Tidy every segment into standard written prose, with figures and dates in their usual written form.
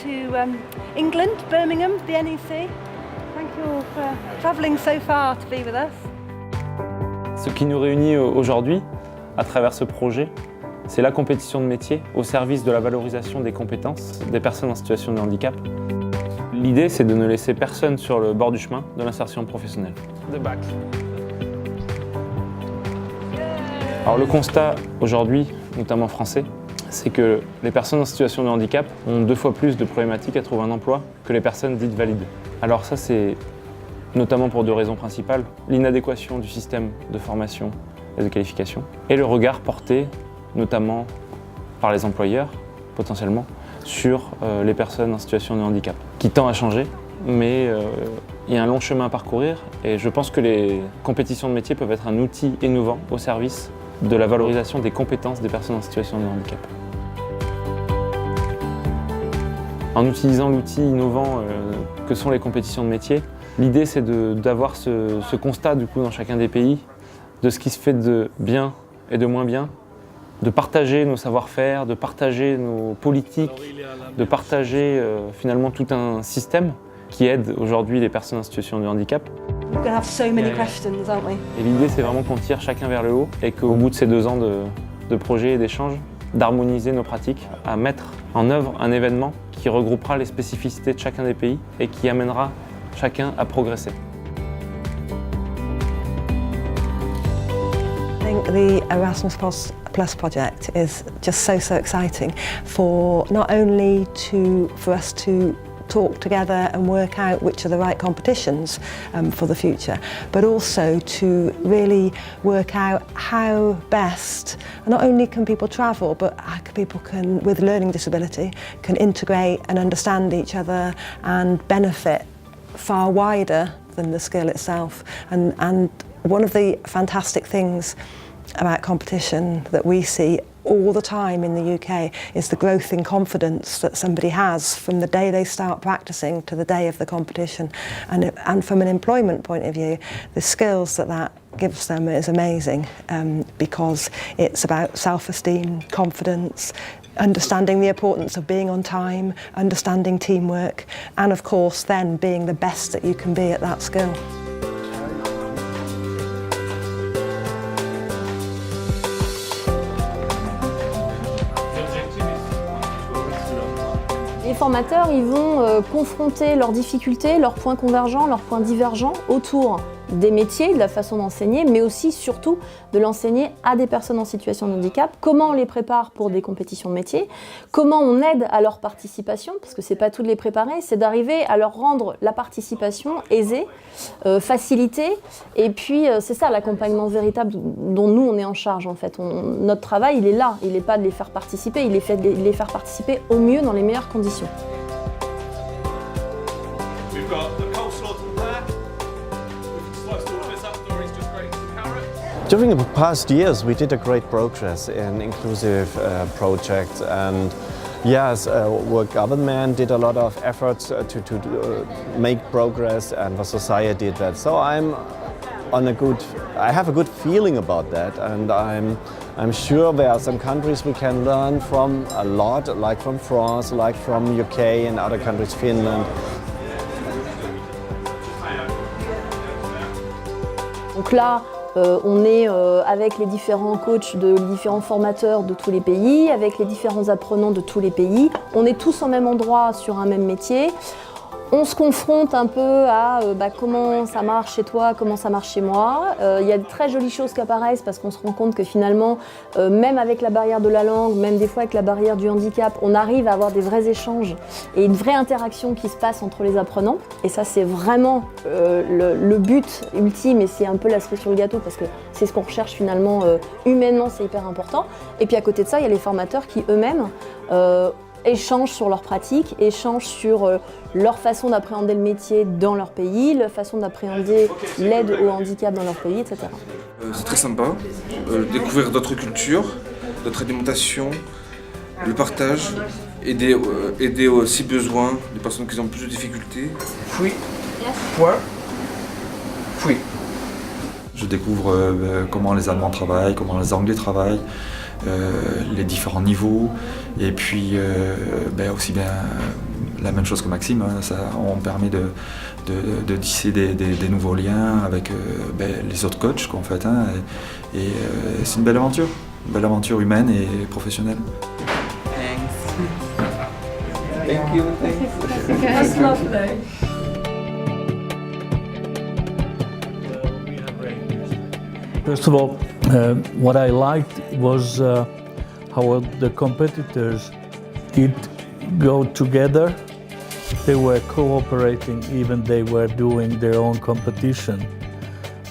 to England, Birmingham, the NEC. Thank you all for travelling so far to be with us. Ce qui nous réunit aujourd'hui, à travers ce projet, c'est la compétition de métier au service de la valorisation des compétences des personnes en situation de handicap. L'idée, c'est de ne laisser personne sur le bord du chemin de l'insertion professionnelle. Alors le constat aujourd'hui, notamment français, c'est que les personnes en situation de handicap ont 2 fois plus de problématiques à trouver un emploi que les personnes dites valides. Alors ça, c'est notamment pour 2 raisons principales. L'inadéquation du système de formation et de qualification et le regard porté, notamment par les employeurs, potentiellement, sur les personnes en situation de handicap, qui tend à changer, mais il y a un long chemin à parcourir et je pense que les compétitions de métier peuvent être un outil innovant au service de la valorisation des compétences des personnes en situation de handicap. En utilisant l'outil innovant que sont les compétitions de métier, l'idée c'est d'avoir ce constat du coup dans chacun des pays de ce qui se fait de bien et de moins bien, de partager nos savoir-faire, de partager nos politiques, de partager finalement tout un système qui aide aujourd'hui les personnes en situation de handicap. We're going to have so many questions, aren't we? Et l'idée, c'est vraiment qu'on tire chacun vers le haut et qu'au bout de ces 2 ans de projets et d'échanges, d'harmoniser nos pratiques, à mettre en œuvre un événement qui regroupera les spécificités de chacun des pays et qui amènera chacun à progresser. I think the Erasmus Plus project is just so exciting for not only for us to talk together and work out which are the right competitions for the future, but also to really work out how best, not only can people travel, but how people can, with learning disability, can integrate and understand each other and benefit far wider than the skill itself. And one of the fantastic things about competition that we see all the time in the UK is the growth in confidence that somebody has from the day they start practicing to the day of the competition. And from an employment point of view, the skills that gives them is amazing because it's about self-esteem, confidence, understanding the importance of being on time, understanding teamwork, and of course then being the best that you can be at that skill. Les formateurs, ils vont confronter leurs difficultés, leurs points convergents, leurs points divergents autour des métiers, de la façon d'enseigner, mais aussi, surtout, de l'enseigner à des personnes en situation de handicap. Comment on les prépare pour des compétitions de métiers, comment on aide à leur participation, parce que c'est pas tout de les préparer, c'est d'arriver à leur rendre la participation aisée, facilitée, et puis c'est ça l'accompagnement véritable dont nous on est en charge en fait. Notre travail il est là, il n'est pas de les faire participer, il est fait de les faire participer au mieux dans les meilleures conditions. During the past years, we did a great progress in inclusive projects, and yes, our government did a lot of efforts to make progress, and the society did that. So I have a good feeling about that, and I'm sure there are some countries we can learn from a lot, like from France, like from UK and other countries, Finland. Donc là, on est avec les différents coachs, les différents formateurs de tous les pays, avec les différents apprenants de tous les pays. On est tous au même endroit sur un même métier. On se confronte un peu à comment ça marche chez toi, comment ça marche chez moi. Il y a de très jolies choses qui apparaissent parce qu'on se rend compte que finalement, même avec la barrière de la langue, même des fois avec la barrière du handicap, on arrive à avoir des vrais échanges et une vraie interaction qui se passe entre les apprenants. Et ça, c'est vraiment le but ultime et c'est un peu la cerise sur le gâteau parce que c'est ce qu'on recherche finalement humainement, c'est hyper important. Et puis à côté de ça, il y a les formateurs qui eux-mêmes échangent sur leurs pratiques, échangent sur leur façon d'appréhender le métier dans leur pays, leur façon d'appréhender l'aide au handicap dans leur pays, etc. C'est très sympa, découvrir d'autres cultures, d'autres alimentations, le partage, aider si besoin les personnes qui ont plus de difficultés. Oui. Point. Oui. Je découvre comment les Allemands travaillent, comment les Anglais travaillent, les différents niveaux, et puis aussi bien la même chose que Maxime, hein, on permet de tisser des nouveaux liens avec les autres coachs en fait, hein, et c'est une belle aventure humaine et professionnelle. Thank you. That's lovely. First of all, what I liked was how the competitors did go together. They were cooperating, even they were doing their own competition.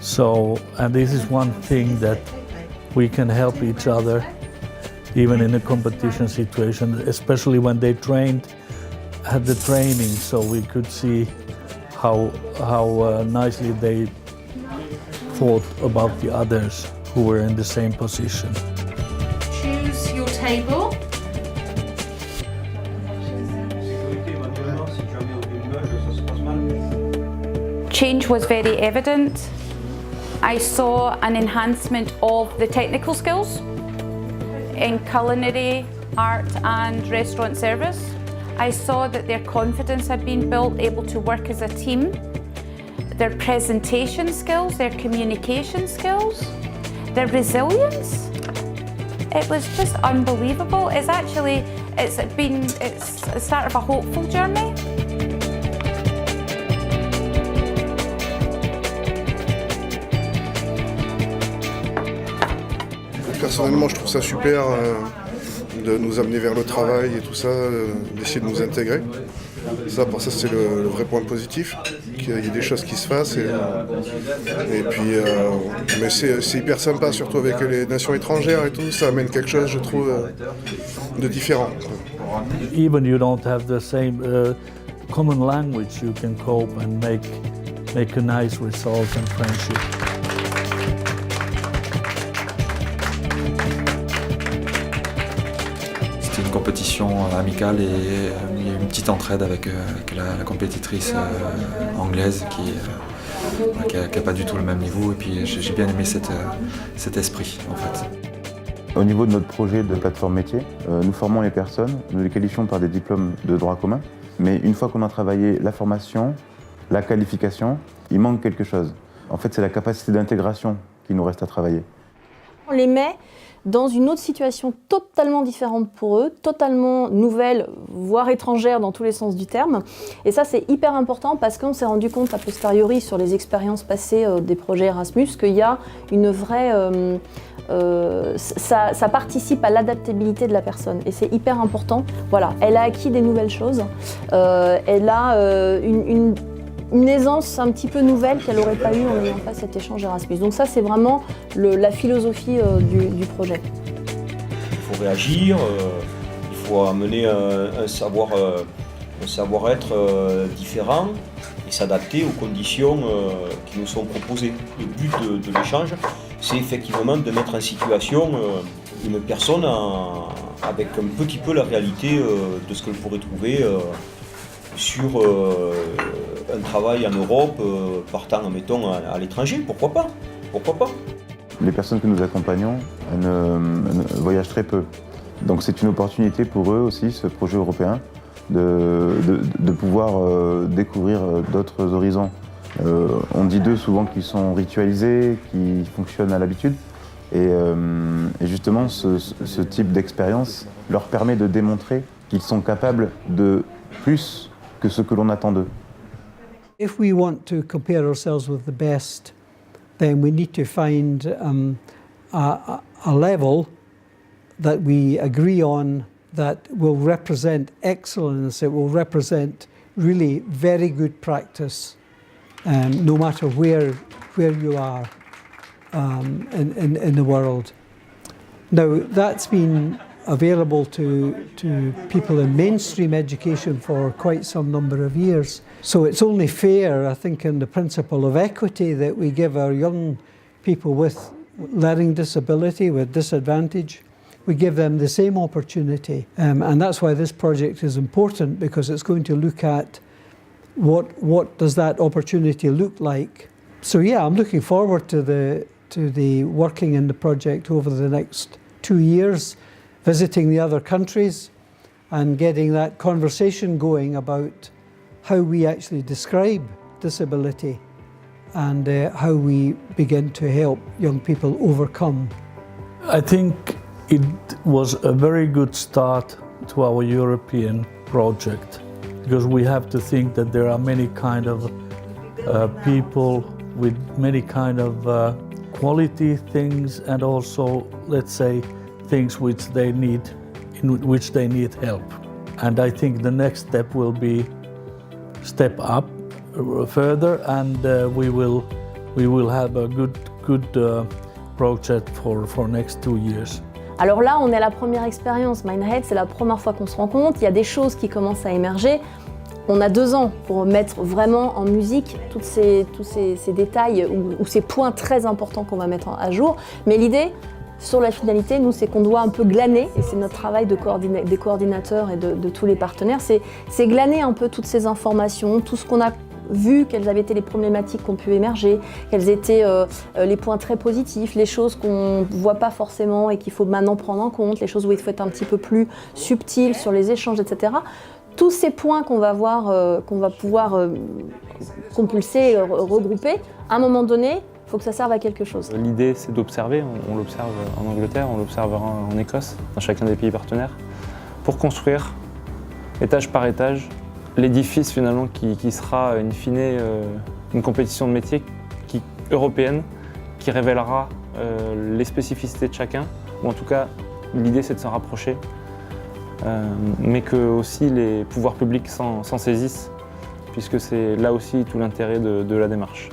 So, and this is one thing that we can help each other, even in a competition situation, especially when they had the training, so we could see how nicely they thought about the others who were in the same position. Choose your table. Change was very evident. I saw an enhancement of the technical skills in culinary, art and restaurant service. I saw that their confidence had been built, able to work as a team. Their presentation skills, their communication skills, their resilience. It was just unbelievable. It's the start of a hopeful journey. Personnellement, je trouve ça super de nous amener vers le travail et tout ça, d'essayer de nous intégrer. Pour ça, c'est le vrai point positif, qu'il y ait des choses qui se fassent. Mais c'est hyper sympa, surtout avec les nations étrangères et tout. Ça amène quelque chose, je trouve, de différent. Even you don't have the same common language, you can cope and make a nice result and friendship. C'était une compétition amicale et il y a eu une petite entraide avec la compétitrice anglaise qui n'a pas du tout le même niveau, et puis j'ai bien aimé cet esprit en fait. Au niveau de notre projet de plateforme métier, nous formons les personnes, nous les qualifions par des diplômes de droit commun, mais une fois qu'on a travaillé la formation, la qualification, il manque quelque chose. En fait, c'est la capacité d'intégration qui nous reste à travailler. On les met dans une autre situation totalement différente pour eux, totalement nouvelle, voire étrangère dans tous les sens du terme. Et ça, c'est hyper important parce qu'on s'est rendu compte a posteriori sur les expériences passées des projets Erasmus qu'il y a une vraie... ça participe à l'adaptabilité de la personne et c'est hyper important. Voilà, elle a acquis des nouvelles choses, elle a une aisance un petit peu nouvelle qu'elle n'aurait pas eue en n'ayant pas cet échange Erasmus. Donc ça, c'est vraiment la philosophie du projet. Il faut réagir, il faut amener un savoir-être différent et s'adapter aux conditions qui nous sont proposées. Le but de l'échange, c'est effectivement de mettre en situation une personne avec un petit peu la réalité de ce qu'elle pourrait trouver sur un travail en Europe, partant, mettons, à l'étranger, pourquoi pas? Les personnes que nous accompagnons ne voyagent très peu. Donc c'est une opportunité pour eux aussi, ce projet européen, de pouvoir découvrir d'autres horizons. On dit d'eux souvent qu'ils sont ritualisés, qu'ils fonctionnent à l'habitude. Et justement, ce type d'expérience leur permet de démontrer qu'ils sont capables de plus que ce que l'on attend d'eux. If we want to compare ourselves with the best, then we need to find a level that we agree on that will represent excellence, it will represent really very good practice, no matter where you are in the world. Now, that's been available to people in mainstream education for quite some number of years. So it's only fair, I think, in the principle of equity that we give our young people with learning disability, with disadvantage, we give them the same opportunity. And that's why this project is important, because it's going to look at what does that opportunity look like. So yeah, I'm looking forward to the working in the project over the next 2 years visiting the other countries and getting that conversation going about how we actually describe disability and how we begin to help young people overcome. I think it was a very good start to our European project, because we have to think that there are many kind of people with many kind of quality things and also, let's say, things which they need, in which they need help. And I think the next step will be step up further, and we will have a good project for next 2 years. Alors là, on est à la première expérience. Mindhead, c'est la première fois qu'on se rencontre. Il y a des choses qui commencent à émerger. On a 2 ans pour mettre vraiment en musique tous ces détails ou ces points très importants qu'on va mettre à jour. Mais l'idée, sur la finalité, nous, c'est qu'on doit un peu glaner, et c'est notre travail des coordinateurs et de tous les partenaires, c'est glaner un peu toutes ces informations, tout ce qu'on a vu, quelles avaient été les problématiques qui ont pu émerger, quels étaient les points très positifs, les choses qu'on ne voit pas forcément et qu'il faut maintenant prendre en compte, les choses où il faut être un petit peu plus subtil sur les échanges, etc. Tous ces points qu'on va pouvoir compulser, regrouper, à un moment donné, il faut que ça serve à quelque chose. L'idée, c'est d'observer. On l'observe en Angleterre, on l'observera en Écosse, dans chacun des pays partenaires, pour construire, étage par étage, l'édifice finalement qui sera in fine une compétition de métier européenne qui révélera les spécificités de chacun, ou en tout cas l'idée c'est de s'en rapprocher, mais que aussi les pouvoirs publics s'en saisissent, puisque c'est là aussi tout l'intérêt de la démarche.